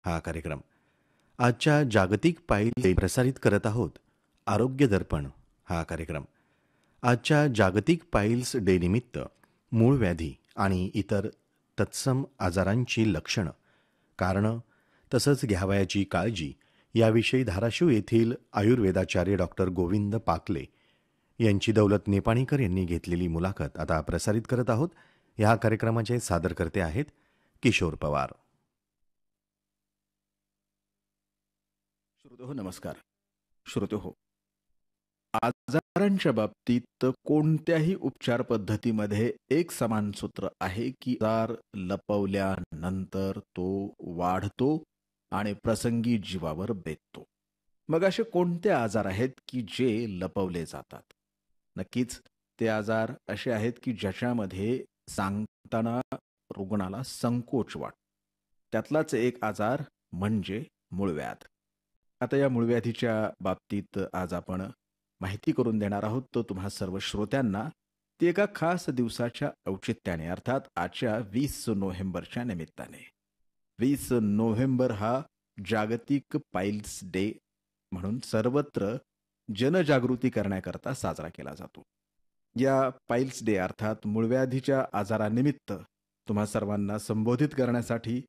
हा कार्यक्रम आजच्या जागतिक पाळी प्रसारित करत आहोत. आरोग्य दर्पण हा कार्यक्रम आजच्या जागतिक पाईल्स डे निमित्त मूळ व्याधी आणि इतर तत्सम आजारांची लक्षणं, कारणं तसंच घ्यावयाची काळजी याविषयी धाराशिव येथील आयुर्वेदाचार्य डॉक्टर गोविंद पाकले यांची दौलत नेपाणीकर यांनी घेतलेली मुलाखत आता प्रसारित करत आहोत. ह्या कार्यक्रमाचे सादरकर्ते आहेत किशोर पवार. श्रोते हो, नमस्कार. श्रोते हो, आजारांच्या बाबतीत कोणत्याही उपचार पद्धतीमध्ये एक समान सूत्र आहे की आजार लपवल्यानंतर तो वाढतो आणि प्रसंगी जीवावर बेततो. मग असे कोणते आजार आहेत की जे लपवले जातात? नक्कीच ते आजार असे आहेत की ज्याच्यामध्ये सांगताना रुग्णाला संकोच वाटतो. त्यातलाच एक आजार म्हणजे मूळव्याध. आता या मूळव्याधीच्या बाबतीत आज आपण माहिती करून देणार आहोत तो तुम्हा सर्व श्रोत्यांना. ती एका खास दिवसाच्या औचित्याने, अर्थात आजच्या 20 नोव्हेंबरच्या निमित्ताने. 20 नोव्हेंबर हा जागतिक पाईल्स डे म्हणून सर्वत्र जनजागृती करण्याकरता साजरा केला जातो. या पाईल्स डे अर्थात मूळव्याधीच्या आजारानिमित्त तुम्हा सर्वांना संबोधित करण्यासाठी,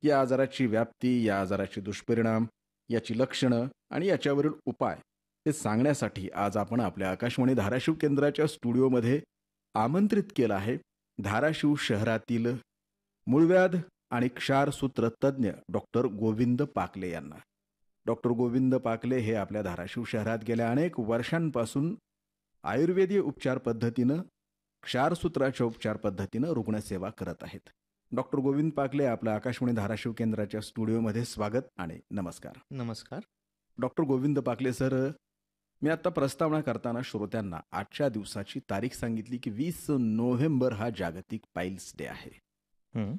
या आजाराची व्याप्ती, या आजाराचे दुष्परिणाम, याची लक्षणं आणि याच्यावरील उपाय हे सांगण्यासाठी आज आपण आपल्या आकाशवाणी धाराशिव केंद्राच्या स्टुडिओमध्ये आमंत्रित केलं आहे धाराशिव शहरातील मूळव्याध आणि क्षारसूत्र तज्ज्ञ डॉक्टर गोविंद पाकले यांना. डॉक्टर गोविंद पाकले हे आपल्या धाराशिव शहरात गेल्या अनेक वर्षांपासून आयुर्वेदीय उपचार पद्धतीनं, क्षारसूत्राच्या उपचार पद्धतीनं रुग्णसेवा करत आहेत. डॉक्टर गोविंद पाकले, आपल्या आकाशवाणी धाराशिव केंद्राच्या स्टुडिओमध्ये स्वागत आणि नमस्कार. नमस्कार. डॉक्टर गोविंद पाकले सर, मी आता प्रस्तावना करताना श्रोत्यांना आजच्या दिवसाची तारीख सांगितली की 20 नोव्हेंबर हा जागतिक पाईल्स डे आहे.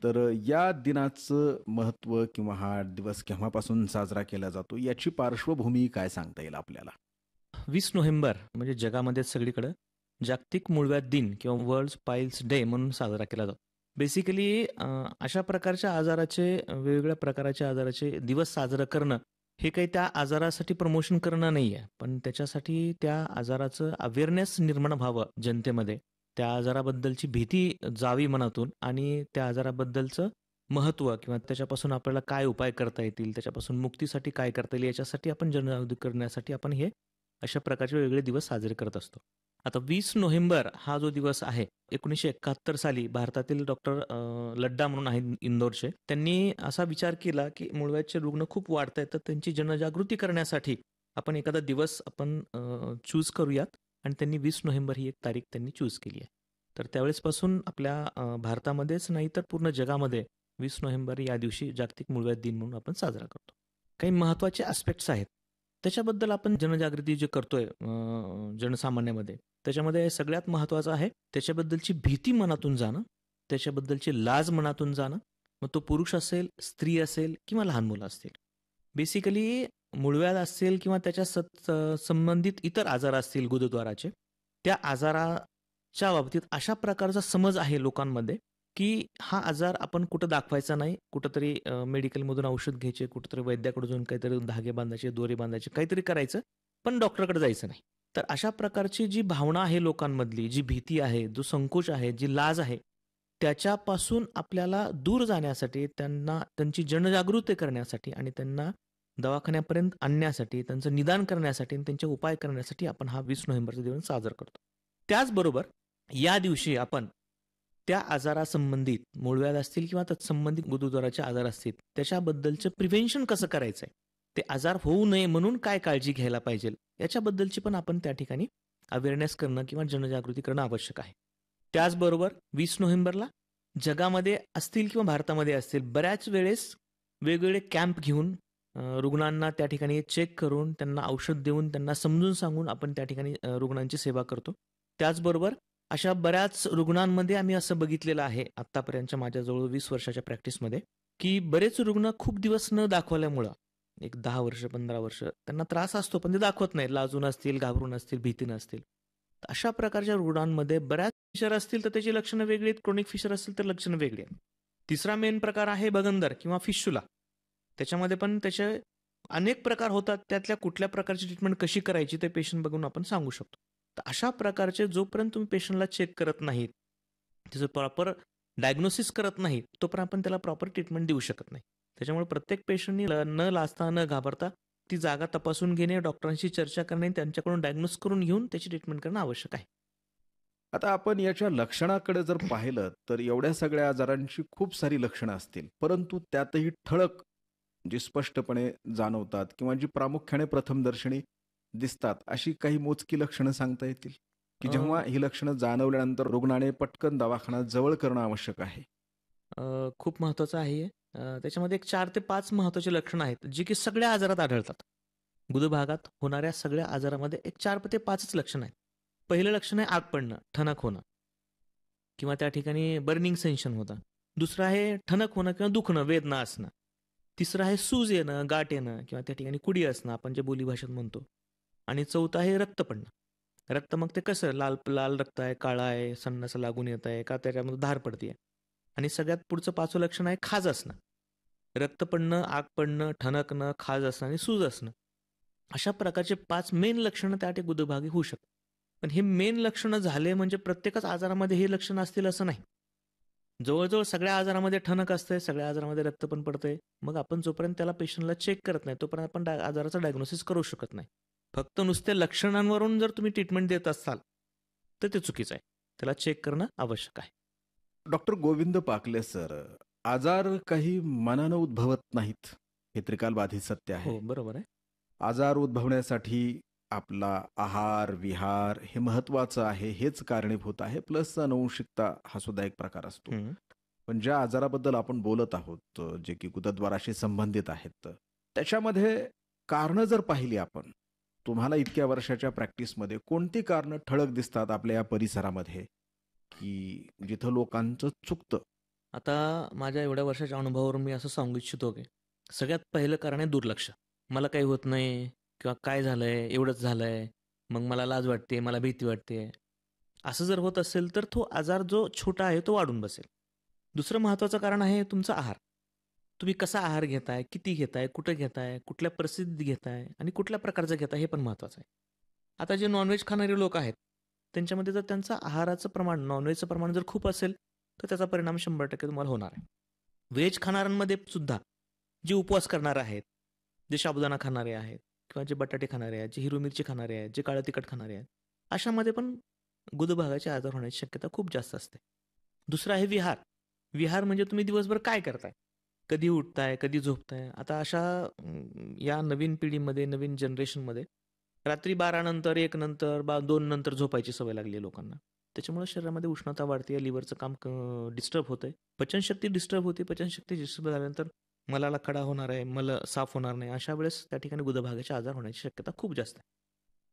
तर या दिनाचं महत्त्व किंवा हा दिवस केव्हापासून साजरा केला जातो याची पार्श्वभूमी काय सांगता येईल आपल्याला? 20 नोव्हेंबर म्हणजे जगामध्ये सगळीकडे जागतिक मूळव्याध दिन किंवा वर्ल्ड पाईल्स डे म्हणून साजरा केला जातो. बेसिकली अशा प्रकारच्या आजाराचे, वेगवेगळ्या प्रकारच्या आजाराचे दिवस साजरा करणं हे काही त्या आजारासाठी प्रमोशन करणं नाही आहे, पण त्याच्यासाठी त्या आजाराचं अवेअरनेस निर्माण व्हावं जनतेमध्ये, त्या आजाराबद्दलची भीती जावी मनातून आणि त्या आजाराबद्दलचं महत्त्व किंवा त्याच्यापासून आपल्याला काय उपाय करता येतील, त्याच्यापासून मुक्तीसाठी काय करता येईल याच्यासाठी आपण जनजागृती करण्यासाठी आपण हे अशा प्रकारचे वेगवेगळे दिवस साजरे करत असतो. आता 20 नोव्हेंबर हा जो दिवस आहे, 1971 साली भारतातील डॉक्टर लड्डा म्हणून आहेत इंदोरचे, त्यांनी असा विचार केला की मूळव्याधचे रुग्ण खूप वाढत आहेत, तर त्यांची जनजागृती करण्यासाठी आपण एखादा दिवस आपण चूज करूयात, आणि त्यांनी 20 नोव्हेंबर ही एक तारीख त्यांनी चूज केली आहे. तर त्यावेळेसपासून आपल्या भारतामध्येच नाही तर पूर्ण जगामध्ये 20 नोव्हेंबर या दिवशी जागतिक मूळव्याध दिन म्हणून आपण साजरा करतो. काही महत्त्वाचे ॲस्पेक्ट्स आहेत त्याच्याबद्दल आपण जनजागृती जे करतोय जनसामान्यामध्ये, त्याच्यामध्ये सगळ्यात महत्त्वाचं आहे त्याच्याबद्दलची भीती मनातून जाणं, त्याच्याबद्दलची लाज मनातून जाणं. मग तो पुरुष असेल, स्त्री असेल किंवा लहान मुलं असतील. बेसिकली मूळव्याध असेल किंवा त्याच्या संबंधित इतर आजार असतील गुदद्वाराचे, त्या आजाराच्या बाबतीत अशा प्रकारचा समज आहे लोकांमध्ये की हा आजार आपण कुठं दाखवायचा नाही, कुठंतरी मेडिकलमधून औषध घ्यायचे, कुठंतरी वैद्याकडून काहीतरी धागे बांधायचे, दोरे बांधायचे, काहीतरी करायचं, पण डॉक्टरकडे जायचं नाही. तर अशा प्रकारची जी भावना आहे लोकांमधली, जी भीती आहे, जो संकोच आहे, जी लाज आहे, त्याच्यापासून आपल्याला दूर जाण्यासाठी, त्यांना त्यांची जनजागृती करण्यासाठी आणि त्यांना दवाखान्यापर्यंत आणण्यासाठी, त्यांचं निदान करण्यासाठी आणि त्यांचे उपाय करण्यासाठी आपण हा 20 नोव्हेंबरचा दिवस साजरा करतो. त्याचबरोबर या दिवशी आपण त्या आजारासंबंधित, मूळव्याध असतील किंवा तत्संबंधित गुदद्वाराचे आजार असतील, त्याच्याबद्दलचं प्रिव्हेन्शन कसं करायचं आहे, ते आजार होऊ नये म्हणून काय काळजी घ्यायला पाहिजे, याच्याबद्दलची पण आपण त्या ठिकाणी अवेअरनेस करणं किंवा जनजागृती करणं आवश्यक आहे. त्याचबरोबर 20 नोव्हेंबरला जगामध्ये असतील किंवा भारतामध्ये असतील, बऱ्याच वेळेस वेगवेगळे कॅम्प घेऊन रुग्णांना त्या ठिकाणी चेक करून, त्यांना औषध देऊन, त्यांना समजून सांगून आपण त्या ठिकाणी रुग्णांची सेवा करतो. त्याचबरोबर अशा बऱ्याच रुग्णांमध्ये आम्ही असं बघितलेलं आहे आत्तापर्यंतच्या माझ्याजवळ 20 वर्षाच्या प्रॅक्टिसमध्ये, की बरेच रुग्ण खूप दिवस न दाखवल्यामुळं, एक 10 वर्ष 15 वर्ष त्यांना त्रास असतो, पण ते दाखवत नाही, लाजून असतील, घाबरून असतील, भीतीनं असतील. अशा प्रकारच्या रुग्णांमध्ये बऱ्याच फिशर असतील तर त्याची लक्षणं वेगळी आहेत, क्रोनिक फिशर असतील तर लक्षणं वेगळी आहेत. तिसरा मेन प्रकार आहे बगंदर किंवा फिशुला. त्याच्यामध्ये पण त्याचे अनेक प्रकार होतात. त्यातल्या कुठल्या प्रकारची ट्रीटमेंट कशी करायची ते पेशंट बघून आपण सांगू शकतो. तर अशा प्रकारचे जोपर्यंत तुम्ही पेशंटला चेक करत नाहीत, त्याचं प्रॉपर डायग्नोसिस करत नाहीत, तोपर्यंत आपण त्याला प्रॉपर ट्रीटमेंट देऊ शकत नाही. त्याच्यामुळे प्रत्येक पेशंटनी न लाजता न घाबरता ती जागा तपासून घेणे, डॉक्टरांशी चर्चा करणे, त्यांच्याकडून डायग्नोस करून घेऊन त्याची ट्रीटमेंट करणं आवश्यक आहे. आता आपण याच्या लक्षणाकडे जर पाहिलं तर एवढ्या सगळ्या आजारांची खूप सारी लक्षणं असतील, परंतु त्यातही ठळक जी स्पष्टपणे जाणवतात किंवा जी प्रामुख्याने प्रथमदर्शनी दिसतात अशी काही मोजकी लक्षणं सांगता येतील की जेव्हा ही लक्षणं जाणवल्यानंतर रुग्णाने पटकन दवाखाना जवळ करणं आवश्यक आहे? खूप महत्त्वाचं आहे हे. त्याच्यामध्ये एक 4 ते 5 महत्त्वाची लक्षणं आहेत, जी की सगळ्या आजारात आढळतात. गुदभागात होणाऱ्या सगळ्या आजारामध्ये एक 4 ते 5च लक्षणं आहेत. पहिलं लक्षण आहे आग पडणं, ठणक होणं किंवा त्या ठिकाणी बर्निंग सेन्शन होतं. दुसरं आहे ठणक होणं किंवा दुखणं, वेदना असणं. तिसरं आहे सूज येणं, गाठ येणं किंवा त्या ठिकाणी कुडी असणं, आपण जे बोलीभाषेत म्हणतो. आणि चौथं आहे रक्त पडणं. रक्त मग ते कसं लाल लाल रक्त आहे, काळा आहे, सन्नाचं लागून येत आहे का त्याच्यामध्ये धार पडते. आणि सगळ्यात पुढचं 5वं लक्षण आहे खाज असणं. रक्त पडणं, आग पडणं, ठणकणं, खाज असणं आणि सूज असणं. अशा प्रकारचे 5 मेन लक्षणं त्या गुदभागी होऊ शकतात. पण हे मेन लक्षणं झाले म्हणजे प्रत्येकच आजारामध्ये हे लक्षणं असतील असं नाही. जवळजवळ सगळ्या आजारामध्ये ठणक असते, सगळ्या आजारामध्ये रक्त पण पडतंय. मग आपण जोपर्यंत त्याला पेशंटला चेक करत नाही तोपर्यंत आपण आजाराचं डायग्नोसिस करू शकत नाही. फक्त नुसत्या लक्षणांवरून जर तुम्ही ट्रीटमेंट देत असाल तर ते चुकीचं आहे. त्याला चेक करणं आवश्यक आहे. डॉक्टर गोविंद पाकले सर, आजार काही मनानं उद्भवत नाहीत, हे त्रिकालबाधित सत्य आहे. हो, बरोबर आहे. आजार उद्भवण्यासाठी आपला आहार विहार हे महत्वाचं आहे, हेच कारणीभूत आहे. प्लस अनुवंशिकता हा सुद्धा एक प्रकार असतो. पण ज्या आजाराबद्दल आपण बोलत आहोत जे की गुदद्वाराशी संबंधित आहेत, त्याच्यामध्ये कारणं जर पाहिली आपण, तुम्हाला इतक्या वर्षाच्या प्रॅक्टिसमध्ये कोणती कारणं ठळक दिसतात आपल्या या परिसरामध्ये की जिथं लोकांचं चुकतं? आता माझ्या एवढ्या वर्षाच्या अनुभवावरून मी असं सांगू इच्छितो की सगळ्यात पहिलं कारण आहे दुर्लक्ष. मला काही होत नाही किंवा काय झालंय, एवढंच झालंय, मग मला लाज वाटते, मला भीती वाटते. असं जर होत असेल तर तो आजार जो छोटा आहे तो वाढून बसेल. दुसरं महत्त्वाचं कारण आहे तुमचा आहार. तुम्ही कसा आहार घेताय, किती घेताय, कुठं घेताय, कुठल्या परिस्थितीत घेताय आणि कुठल्या प्रकारचं घेताय हे पण महत्त्वाचं आहे. आता जे नॉनव्हेज खाणारे लोक आहेत त्यांच्यामध्ये जर त्यांचं आहाराचं प्रमाण, नॉनव्हेजचं प्रमाण जर खूप असेल तर त्याचा परिणाम 100% तुम्हाला होणार आहे. व्हेज खाणाऱ्यांमध्ये सुद्धा जे उपवास करणारे आहेत, जे साबुदाणा खाणारे आहेत किंवा जे बटाटे खाणारे आहेत, जे हिरवी मिरची खाणारे आहेत, जे काळं तिखट खाणारे आहेत, अशामध्ये पण गुदभागाचे आजार होण्याची शक्यता खूप जास्त असते. दुसरं आहे विहार. विहार म्हणजे तुम्ही दिवसभर काय करताय, कधी उठताय, कधी झोपताय. आता अशा या नवीन पिढीमध्ये, नवीन जनरेशनमध्ये रात्री 12 नंतर, 1 नंतर, 2 नंतर झोपायची सवय लागली आहे लोकांना. त्याच्यामुळे शरीरामध्ये उष्णता वाढते, लिव्हरचं काम डिस्टर्ब होतंय, पचनशक्ती डिस्टर्ब होते. पचनशक्ती डिस्टर्ब झाल्यानंतर मलाला खडा होणार आहे, मल साफ होणार नाही. अशा वेळेस त्या ठिकाणी गुदभागाचे आजार होण्याची शक्यता खूप जास्त आहे.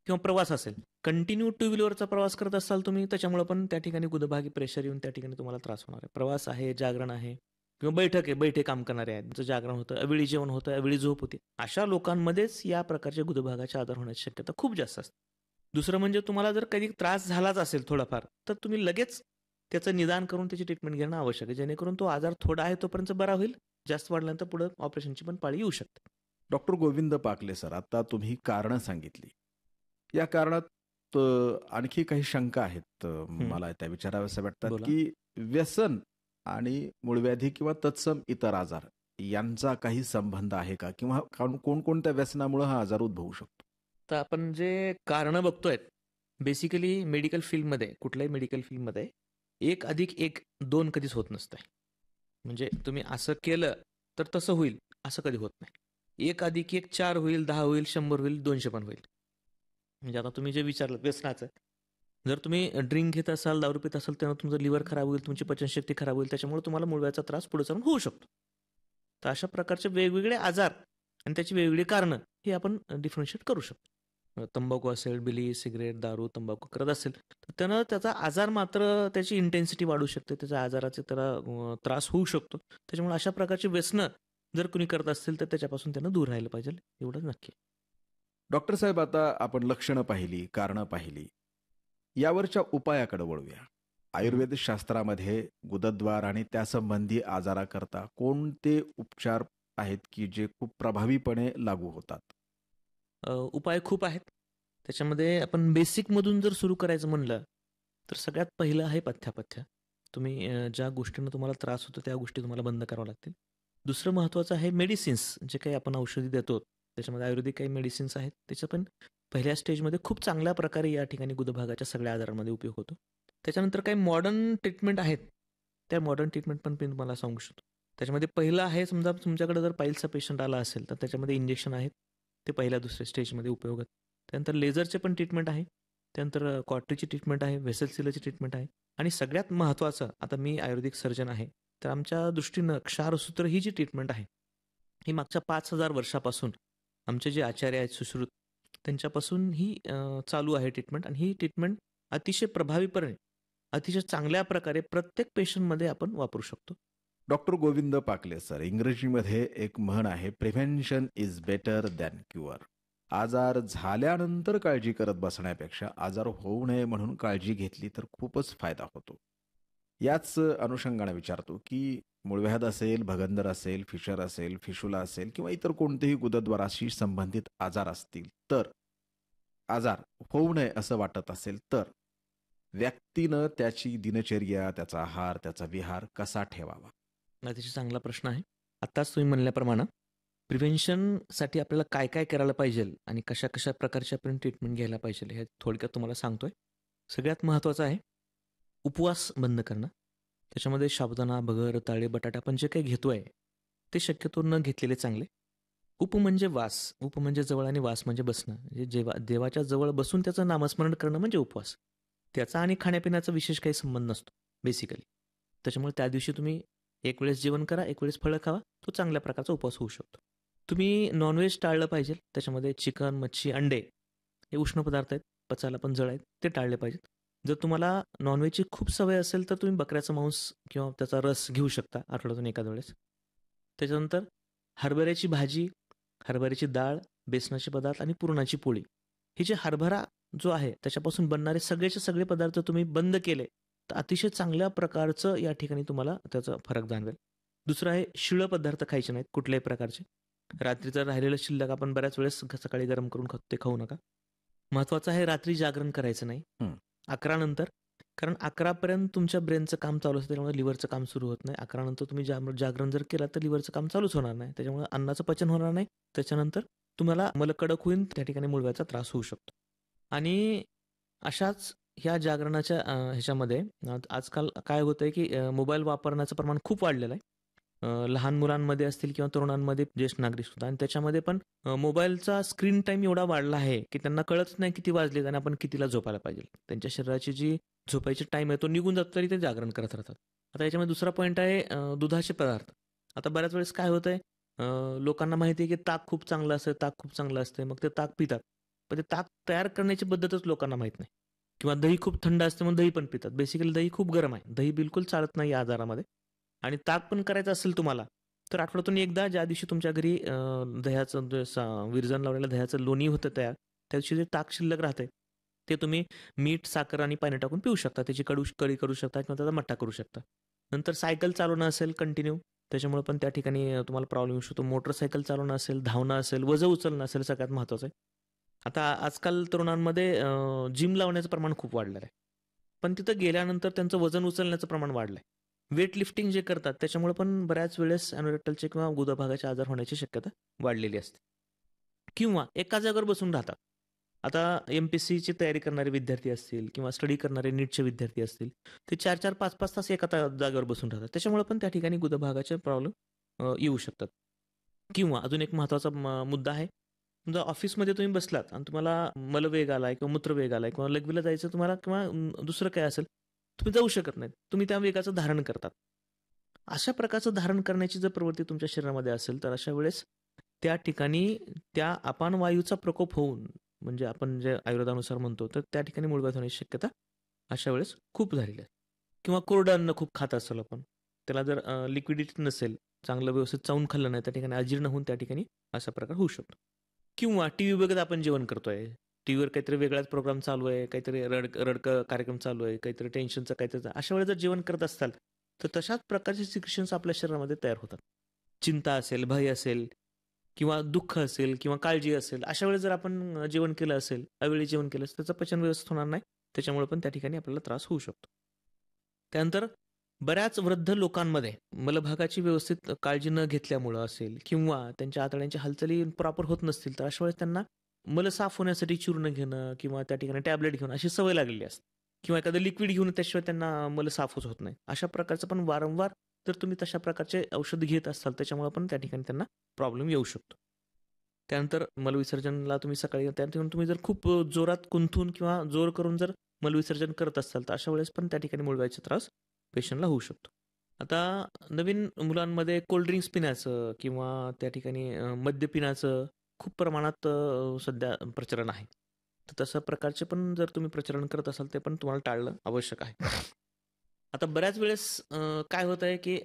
किंवा प्रवास असेल, कंटिन्यू टू व्हीलरचा प्रवास करत असाल तुम्ही, त्याच्यामुळे पण त्या ठिकाणी गुदभागी प्रेशर येऊन त्या ठिकाणी तुम्हाला त्रास होणार आहे. प्रवास आहे, जागरण आहे किंवा बैठक आहे, बैठे काम करणारे आहेत, त्यांचं जागरण होतं, अवेळी जेवण होतं, अवेळी झोप होते. अशा लोकांमध्येच या प्रकारचे गुदभागाचे आजार होण्याची शक्यता खूप जास्त असते. दुसरं म्हणजे तुम्हाला जर कधी त्रास झालाच असेल थोडाफार, तर तुम्ही लगेच त्याचं निदान करून त्याची ट्रीटमेंट घेणं आवश्यक आहे, जेणेकरून तो आजार थोडा आहे तोपर्यंत बरा होईल. जास्त वाढल्यानंतर पुढे ऑपरेशनची पण पाळी येऊ शकते. डॉक्टर गोविंद पाकले सर, आता तुम्ही कारणं सांगितली. या कारणात आणखी काही शंका आहेत मला त्या विचाराव्याच्या वाटतात बोला. की व्यसन आणि मूळव्याधी किंवा तत्सम इतर आजार यांचा काही संबंध आहे का, किंवा कोणकोणत्या व्यसनामुळे हा आजार उद्भवू शकतो? तर आपण जे कारणं बघतोय बेसिकली मेडिकल फील्डमध्ये, कुठल्याही मेडिकल फील्डमध्ये 1+1 2 कधीच होत नसतंय. म्हणजे तुम्ही असं केलं तर तसं होईल असं कधी होत नाही. 1+1 4 होईल, 10 होईल, 100 होईल, 200 पण होईल. म्हणजे आता तुम्ही जे विचारलं व्यसनाचं, जर तुम्ही ड्रिंक घेत असाल, दारू पित असाल, तेव्हा तुमचं लिव्हर खराब होईल, तुमची पचनशक्ती खराब होईल, त्याच्यामुळे तुम्हाला मूळव्याधीचा त्रास पुढे चालून होऊ शकतो. तर अशा प्रकारचे वेगवेगळे आजार आणि त्याची वेगवेगळी कारणं हे आपण डिफरन्शिएट करू शकतो. तंबाखू असेल, बिडी, सिगरेट, दारू, तंबाखू करत असेल तर त्यानं त्याचा आजार मात्र त्याची इंटेन्सिटी वाढू शकते, त्याच्या आजाराचे त्याला त्रास होऊ शकतो. त्याच्यामुळे अशा प्रकारची व्यसनं जर कुणी करत असतील तर त्याच्यापासून त्यांना दूर राहायला पाहिजे, एवढंच नक्की. डॉक्टर साहेब, आता आपण लक्षणं पाहिली, कारणं पाहिली, यावरच्या उपायाकडे वळूया. आयुर्वेद शास्त्रामध्ये गुदद्वार आणि त्यासंबंधी आजाराकरता कोणते उपचार आहेत की जे खूप प्रभावीपणे लागू होतात? उपाय खूप आहेत. त्याच्यामध्ये आपण बेसिकमधून जर सुरू करायचं म्हणलं, तर सगळ्यात पहिलं आहे पथ्यापथ्य. तुम्ही ज्या गोष्टीनं तुम्हाला त्रास होतो त्या गोष्टी तुम्हाला बंद कराव्या लागतील. दुसरं महत्त्वाचं आहे मेडिसिन्स, जे काही आपण औषधी देतो. त्याच्यामध्ये आयुर्वेदिक काही मेडिसिन्स आहेत. त्याचा पण पहिल्या स्टेजमध्ये खूप चांगल्या प्रकारे या ठिकाणी गुदभागाच्या सगळ्या आजारांमध्ये उपयोग होतो. त्याच्यानंतर काही मॉडर्न ट्रीटमेंट आहेत. त्या मॉडर्न ट्रीटमेंट पण मी तुम्हाला सांगू शकतो. त्याच्यामध्ये पहिलं आहे, समजा तुमच्याकडे जर पाईल्सचा पेशंट आला असेल, तर त्याच्यामध्ये इंजेक्शन आहेत. ते पहिल्या दुसऱ्या स्टेजमध्ये उपयोगात. त्यानंतर लेझरचे पण ट्रीटमेंट आहे. त्यानंतर कॉटरीची ट्रीटमेंट आहे, व्हेसल सिलरची ट्रीटमेंट आहे आणि सगळ्यात महत्त्वाचं, आता मी आयुर्वेदिक सर्जन आहे, तर आमच्या दृष्टीनं क्षारसूत्र ही जी ट्रीटमेंट आहे, ही मागच्या 5,000 वर्षापासून आमचे जे आचार्य आहेत सुश्रुत, त्यांच्यापासून ही चालू आहे ट्रीटमेंट आणि ही ट्रीटमेंट अतिशय प्रभावीपणे, अतिशय चांगल्या प्रकारे प्रत्येक पेशंटमध्ये आपण वापरू शकतो. डॉक्टर गोविंद पाकले सर, इंग्रजीमध्ये एक म्हण आहे, prevention is better than cure. आजार झाल्यानंतर काळजी करत बसण्यापेक्षा आजार होऊ नये म्हणून काळजी घेतली तर खूपच फायदा होतो. याच अनुषंगाने विचारतो की मूळव्याध असेल, भगंदर असेल, फिशर असेल, फिशुला असेल किंवा इतर कोणतेही गुदद्वाराशी संबंधित आजार असतील, तर आजार होऊ नये असं वाटत असेल तर व्यक्तीनं त्याची दिनचर्या, त्याचा आहार, त्याचा विहार कसा ठेवावा? अतिशय चांगला प्रश्न आहे. आत्ताच तुम्ही म्हणल्याप्रमाणे प्रिव्हेन्शनसाठी आपल्याला काय काय करायला पाहिजे आणि कशा कशा प्रकारची आपण ट्रीटमेंट घ्यायला पाहिजे हे थोडक्यात तुम्हाला सांगतोय. सगळ्यात महत्त्वाचं आहे उपवास बंद करणं. त्याच्यामध्ये साबुदाणा, भगर, रताळे, बटाटे आपण जे काही घेतोय ते शक्यतो न घेतलेले चांगले. उप म्हणजे वास, उप म्हणजे जवळ आणि वास म्हणजे बसणं. म्हणजे देवाच्या जवळ बसून त्याचं नामस्मरण करणं म्हणजे उपवास. त्याचा आणि खाण्यापिण्याचा विशेष काही संबंध नसतो बेसिकली. त्याच्यामुळे त्या दिवशी तुम्ही एक वेळेस जेवण करा, एक वेळेस फळं खावा, तो चांगल्या प्रकारचा उपवास होऊ शकतो. तुम्ही नॉनव्हेज टाळलं पाहिजे. त्याच्यामध्ये चिकन, मच्छी, अंडे हे उष्ण पदार्थ आहेत, पचायला पण जड आहेत, ते टाळले पाहिजेत. जर तुम्हाला नॉनव्हेजची खूप सवय असेल तर तुम्ही बकऱ्याचं मांस किंवा त्याचा रस घेऊ शकता आठवड्यातून एखाद्या वेळेस. त्याच्यानंतर हरभऱ्याची भाजी, हरभऱ्याची डाळ, बेसनाचे पदार्थ आणि पुरणाची पोळी, ही जे हरभरा जो आहे त्याच्यापासून बनणारे सगळेचे सगळे पदार्थ तुम्ही बंद केले तर अतिशय चांगल्या प्रकारचं या ठिकाणी तुम्हाला त्याचा फरक जाणवेल. दुसरं आहे, शिळं पदार्थ खायचे नाहीत कुठल्याही प्रकारचे. रात्रीचं राहिलेलं शिल्लक आपण बऱ्याच वेळेस सकाळी गरम करून खातो, ते खाऊ नका. महत्त्वाचं आहे, रात्री जागरण करायचं नाही हं. 11 नंतर. कारण 11 पर्यंत तुमच्या ब्रेनचं काम चालू असतं, त्याच्यामुळे लिव्हरचं काम सुरू होत नाही. 11 नंतर तुम्ही जागरण जर केलं तर लिव्हरचं काम चालूच होणार नाही, त्याच्यामुळे अन्नाचं पचन होणार नाही. त्याच्यानंतर तुम्हाला मलकडक होऊन त्या ठिकाणी मूळव्याधीचा त्रास होऊ शकतो. आणि अशाच ह्या जागरणाच्या ह्याच्यामध्ये आजकाल काय होतंय की मोबाईल वापरण्याचं प्रमाण खूप वाढलेलं आहे. लहान मुलांमध्ये असतील किंवा तरुणांमध्ये, ज्येष्ठ नागरिक सुद्धा. आणि त्याच्यामध्ये पण मोबाईलचा स्क्रीन टाईम एवढा वाढला आहे की त्यांना कळत नाही किती वाजलेत आणि आपण कितीला झोपायला पाहिजे. त्यांच्या शरीराची जी झोपायची टाईम आहे तो निघून जातो तरी ते जागरण करत राहतात. आता याच्यामध्ये दुसरा पॉईंट आहे दुधाचे पदार्थ. आता बऱ्याच वेळेस काय होतंय, लोकांना माहिती आहे की ताक खूप चांगलं असतं, ताक खूप चांगलं असतं, मग ते ताक पितात. पण ते ताक तयार करण्याची पद्धतच लोकांना माहीत नाही. किंवा दही खूप थंड असते मग दही पण पितात. बेसिकली दही खूप गरम आहे, दही बिलकुल चालत नाही या आजारामध्ये. आणि ताक पण करायचं असेल तुम्हाला तर आठवड्यातून एकदा, ज्या दिवशी तुमच्या घरी दह्याचं विरजण लावलेलं दह्याचं लोणी होतं तयार, त्या दिवशी जे ताक शिल्लक राहते ते तुम्ही मीठ, साखर आणि पाणी टाकून पिऊ शकता. त्याची कढी करू शकता किंवा त्याचा मठ्ठा करू शकता. नंतर सायकल चालवणं असेल कंटिन्यू, त्याच्यामुळे पण त्या ठिकाणी तुम्हाला प्रॉब्लेम येऊ शकतो. मोटरसायकल चालवणं असेल, धावणं असेल, वजन उचलणं असेल, सगळ्यात महत्त्वाचं आहे. आता आजकाल तरुणांमध्ये जिम लावण्याचं प्रमाण खूप वाढलं आहे. पण तिथं गेल्यानंतर त्यांचं वजन उचलण्याचं प्रमाण वाढलं आहे. वेट लिफ्टिंग जे करतात त्याच्यामुळे पण बऱ्याच वेळेस ॲनोरेक्टलचे किंवा गुदभागाचे आजार होण्याची शक्यता वाढलेली असते. किंवा एका जागेवर बसून राहतात. आता MPSCची तयारी करणारे विद्यार्थी असतील किंवा स्टडी करणारे नीटचे विद्यार्थी असतील, ते 4-4, 5-5 तास एका जागेवर बसून राहतात. त्याच्यामुळे पण त्या ठिकाणी गुदभागाचे प्रॉब्लेम येऊ शकतात. किंवा अजून एक महत्त्वाचा मुद्दा आहे, समजा ऑफिसमध्ये तुम्ही बसलात आणि तुम्हाला मलवेग आलाय किंवा मूत्रवेग आलाय किंवा लघवीला जायचं तुम्हाला किंवा दुसरं काय असेल, तुम्ही जाऊ शकत नाहीत. तुम्ही त्या वेगाचं धारण करतात. अशा प्रकारचं धारण करण्याची जर प्रवृत्ती तुमच्या शरीरामध्ये असेल तर अशा वेळेस त्या ठिकाणी त्या अपान वायूचा प्रकोप होऊन, म्हणजे आपण जे आयुर्वेदानुसार म्हणतो, तर त्या ठिकाणी मूळव्याध होण्याची शक्यता अशा वेळेस खूप झालेली आहे. किंवा कोरडं अन्न खूप खात असेल आपण, त्याला जर लिक्विडिटी नसेल, चांगलं व्यवस्थित चावून खाल्लं नाही, त्या ठिकाणी अजीर्ण होऊन त्या ठिकाणी असा प्रकार होऊ शकतो. किंवा टीव्ही बघत आपण जेवण करतोय, टीव्हीवर काहीतरी वेगळाच प्रोग्राम चालू आहे, काहीतरी रडकं कार्यक्रम चालू आहे, काहीतरी टेन्शनचा काहीतरी, अशा वेळेस जर जेवण करत असाल तर तशाच प्रकारचे सिक्रेशन्स आपल्या शरीरामध्ये तयार होतात. चिंता असेल, भय असेल किंवा दुःख असेल किंवा काळजी असेल, अशा वेळेस जर आपण जेवण केलं असेल, अवेळी जेवण केलं असेल, त्याचं पचन व्यवस्थित होणार नाही. त्याच्यामुळे पण त्या ठिकाणी आपल्याला त्रास होऊ शकतो. त्यानंतर बऱ्याच वृद्ध लोकांमध्ये मलभागाची व्यवस्थित काळजी न घेतल्यामुळं असेल किंवा त्यांच्या आतड्यांच्या हालचाली प्रॉपर होत नसतील, तर अशा वेळेस त्यांना मल साफ होण्यासाठी चूर्ण घेणं किंवा त्या ठिकाणी टॅबलेट घेणं अशी सवय लागलेली असते किंवा एखादं लिक्विड घेऊन त्याशिवाय त्यांना मल साफच होत नाही. अशा प्रकारचं पण वारंवार जर तुम्ही तशा प्रकारचे औषध घेत असाल, त्याच्यामुळे पण त्या ठिकाणी त्यांना प्रॉब्लेम येऊ शकतो. त्यानंतर मलविसर्जनला तुम्ही सकाळी त्या ठिकाणी तुम्ही जर खूप जोरात कुंथून किंवा जोर करून जर मलविसर्जन करत असाल, तर अशा वेळेस पण त्या ठिकाणी मूळव्याधीचा त्रास पेशंटला होऊ शकतो. आता नवीन मुलांमध्ये कोल्ड्रिंक्स पिण्याचं किंवा त्या ठिकाणी मद्य पिण्याचं खूप प्रमाणात सध्या प्रचलन आहे. तर तसं प्रकारचे पण जर तुम्ही प्रचलन करत असाल, ते पण तुम्हाला टाळणं आवश्यक आहे. आता बऱ्याच वेळेस काय होत आहे की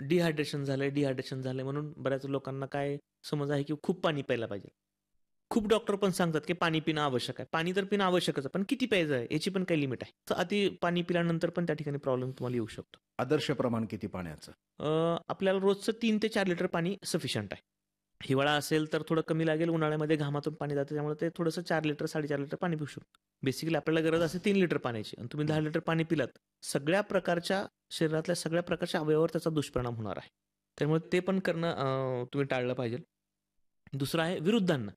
डिहायड्रेशन झालंय म्हणून बऱ्याच लोकांना काय समज आहे की खूप पाणी प्यायला पाहिजे. खूप डॉक्टर पण सांगतात की पाणी पिणं आवश्यक आहे. पाणी तर पिणं आवश्यकच आहे, पण किती प्यायचं आहे याची पण काही लिमिट आहे. तर अति पाणी पिल्यानंतर पण त्या ठिकाणी प्रॉब्लेम तुम्हाला येऊ शकतो. आदर्श प्रमाण किती पाण्याचं? आपल्याला रोजचं 3 ते 4 लिटर पाणी सफिशियंट आहे. हिवाळा असेल तर थोडं कमी लागेल, उन्हाळ्यामध्ये घामातून पाणी जातं, त्यामुळे ते थोडंसं 4 लिटर 4.5 लिटर पाणी पिऊ शकतो. बेसिकली आपल्याला गरज असते 3 लिटर पाण्याची आणि तुम्ही 10 लिटर पाणी पिलात, सगळ्या प्रकारच्या शरीरातल्या सगळ्या प्रकारच्या अवयवावर त्याचा दुष्परिणाम होणार आहे. त्यामुळे ते पण करणं तुम्ही टाळलं पाहिजे. दुसरं आहे विरुद्धान्न.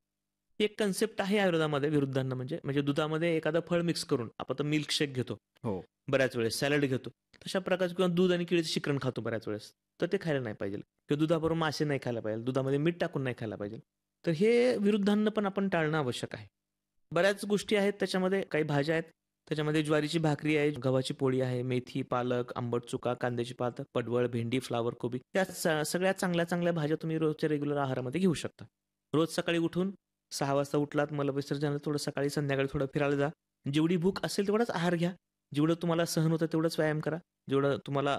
ही एक कन्सेप्ट आहे आयुर्वेदामध्ये. विरुद्धान्न म्हणजे दुधामध्ये एखादं फळ मिक्स करून आपण तर मिल्क शेक घेतो हो. बऱ्याच वेळेस, सॅलड घेतो, तशा प्रकारचं किंवा दूध आणि केळीचं शिकरण खातो बऱ्याच वेळेस, तर ते खायला नाही पाहिजे. किंवा दुधाबरोबर मासे नाही खायला पाहिजे, दुधामध्ये मीठ टाकून नाही खायला पाहिजे. तर हे विरुद्धान्न पण आपण टाळणं आवश्यक आहे. बऱ्याच गोष्टी आहेत त्याच्यामध्ये, काही भाज्या आहेत त्याच्यामध्ये, ज्वारीची भाकरी आहे, गव्हाची पोळी आहे, मेथी, पालक, आंबट चुका, कांद्याची पात, पडवळ, भेंडी, फ्लावर, कोबी, या सगळ्या चांगल्या चांगल्या भाज्या तुम्ही रोजच्या रेग्युलर आहारामध्ये घेऊ शकता. रोज सकाळी उठून 6 वाजता उठलात, मलविसर्जनाला थोडं सकाळी संध्याकाळी थोडं फिरायला जा. जेवढी भूक असेल तेवढाच आहार घ्या. जेवढं तुम्हाला सहन होतं तेवढंच व्यायाम करा. जेवढं तुम्हाला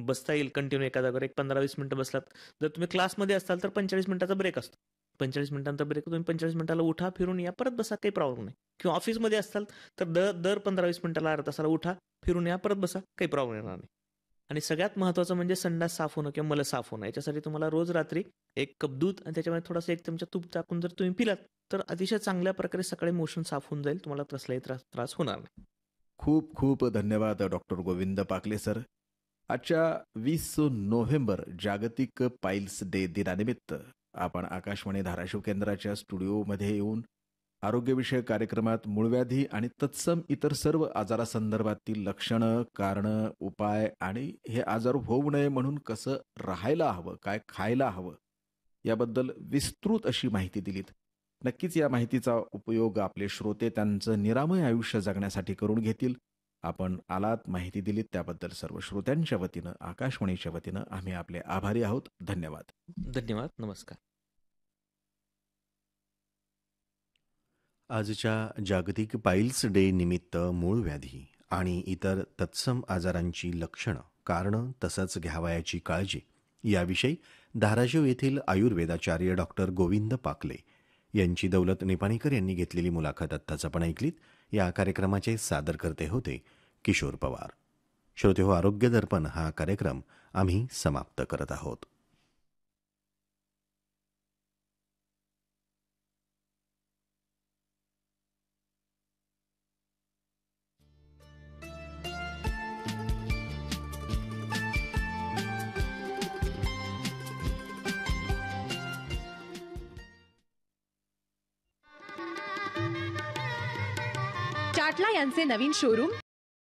बसता येईल कंटिन्यू एका जागेवर 15-20 मिनिटं बसलात. जर तुम्ही क्लासमध्ये असाल तर 45 मिनिटाचा ब्रेक असतो. 45 मिनिटांचा ब्रेक, तुम्ही 45 मिनिटाला उठा, फिरून या, परत बसा, काही प्रॉब्लेम नाही. किंवा ऑफिसमध्ये असाल तर दर 15-20 मिनिटाला, अर्धा तासाला उठा, फिरून या, परत बसा, काही प्रॉब्लेम येणार नाही. आणि सगळ्यात महत्त्वाचं म्हणजे संडास साफ होणं किंवा मल साफ होणं. याच्यासाठी तुम्हाला रोज रात्री 1 कप दूध आणि त्याच्यामध्ये थोडासा 1 चमचा तूप टाकून जर तुम्ही पिलात, तर अतिशय चांगल्या प्रकारे सकाळी मोशन साफ होऊन जाईल. तुम्हाला कसलाही त्रास होणार नाही. खूप खूप धन्यवाद डॉक्टर गोविंद पाकले सर. आजच्या 20 नोव्हेंबर जागतिक पाईल्स डे दिनानिमित्त आपण आकाशवाणी धाराशिव केंद्राच्या स्टुडिओमध्ये येऊन आरोग्यविषयक कार्यक्रमात मूळव्याधी आणि तत्सम इतर सर्व आजारासंदर्भातील लक्षणं, कारणं, उपाय आणि हे आजार होऊ नये म्हणून कसं राहायला हवं, काय खायला हवं, याबद्दल विस्तृत अशी माहिती दिलीत. नक्कीच या माहितीचा उपयोग आपले श्रोते त्यांचं निरामय आयुष्य जगण्यासाठी करून घेतील. आपण आलात, माहिती दिलीत, त्याबद्दल सर्व श्रोत्यांच्या वतीनं, आकाशवाणीच्या वतीनं आम्ही आपले आभारी आहोत. धन्यवाद. धन्यवाद. नमस्कार. आजच्या जागतिक पाईल्स डे निमित्त मूळव्याधी आणि इतर तत्सम आजारांची लक्षणं, कारणं तसंच घ्यावयाची काळजी याविषयी धाराशिव येथील आयुर्वेदाचार्य डॉक्टर गोविंद पाकले यांची दौलत निपाणीकर यांनी घेतलेली मुलाखत आत्ताच आपण ऐकलीत. या कार्यक्रमाचे सादरकर्ते होते किशोर पवार. श्रोते हो, आरोग्य दर्पण हा कार्यक्रम आम्ही समाप्त करत आहोत. चाटला यांचे नवीन शोरूम